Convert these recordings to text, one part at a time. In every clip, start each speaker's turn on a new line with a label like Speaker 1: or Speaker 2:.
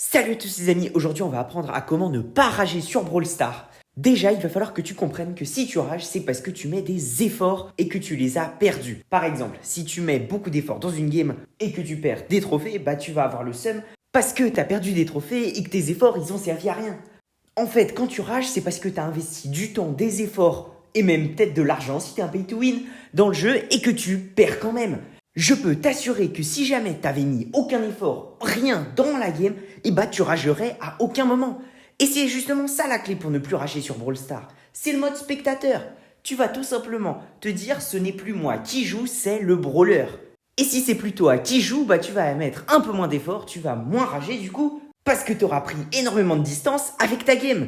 Speaker 1: Salut à tous les amis, aujourd'hui on va apprendre à comment ne pas rager sur Brawl Stars. Déjà, il va falloir que tu comprennes que si tu rages, c'est parce que tu mets des efforts et que tu les as perdus. Par exemple, si tu mets beaucoup d'efforts dans une game et que tu perds des trophées, bah tu vas avoir le seum parce que tu as perdu des trophées et que tes efforts ils ont servi à rien. En fait, quand tu rages, c'est parce que tu as investi du temps, des efforts et même peut-être de l'argent si tu es un pay to win dans le jeu et que tu perds quand même. Je peux t'assurer que si jamais t'avais mis aucun effort, rien dans la game, et bah tu ragerais à aucun moment. Et c'est justement ça la clé pour ne plus rager sur Brawl Stars. C'est le mode spectateur. Tu vas tout simplement te dire ce n'est plus moi qui joue, c'est le brawler. Et si c'est plus toi qui joue, bah tu vas mettre un peu moins d'effort, tu vas moins rager du coup, parce que tu auras pris énormément de distance avec ta game.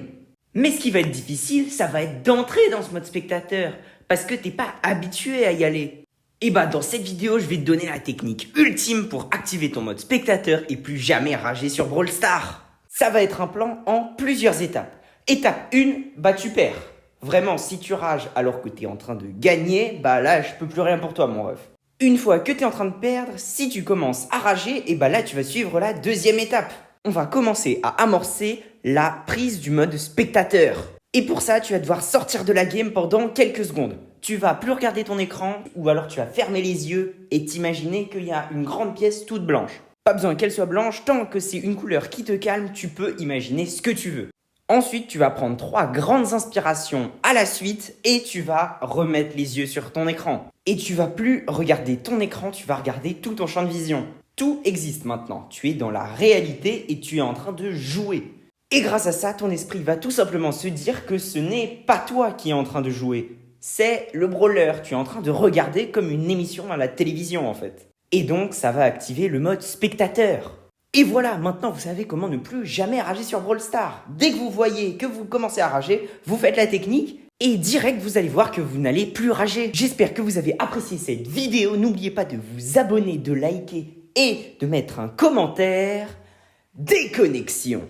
Speaker 1: Mais ce qui va être difficile, ça va être d'entrer dans ce mode spectateur, parce que t'es pas habitué à y aller. Et bah dans cette vidéo, je vais te donner la technique ultime pour activer ton mode spectateur et plus jamais rager sur Brawl Stars. Ça va être un plan en plusieurs étapes. Étape 1, bah tu perds. Vraiment, si tu rages alors que tu es en train de gagner, bah là je peux plus rien pour toi mon ref. Une fois que tu es en train de perdre, si tu commences à rager, et bah là tu vas suivre la deuxième étape. On va commencer à amorcer la prise du mode spectateur. Et pour ça, tu vas devoir sortir de la game pendant quelques secondes. Tu vas plus regarder ton écran ou alors tu vas fermer les yeux et t'imaginer qu'il y a une grande pièce toute blanche. Pas besoin qu'elle soit blanche, tant que c'est une couleur qui te calme, tu peux imaginer ce que tu veux. Ensuite, tu vas prendre 3 grandes inspirations à la suite et tu vas remettre les yeux sur ton écran. Et tu vas plus regarder ton écran, tu vas regarder tout ton champ de vision. Tout existe maintenant, tu es dans la réalité et tu es en train de jouer. Et grâce à ça, ton esprit va tout simplement se dire que ce n'est pas toi qui es en train de jouer. C'est le brawler, tu es en train de regarder comme une émission à la télévision en fait. Et donc ça va activer le mode spectateur. Et voilà, maintenant vous savez comment ne plus jamais rager sur Brawl Stars. Dès que vous voyez que vous commencez à rager, vous faites la technique et direct vous allez voir que vous n'allez plus rager. J'espère que vous avez apprécié cette vidéo. N'oubliez pas de vous abonner, de liker et de mettre un commentaire. Déconnexion.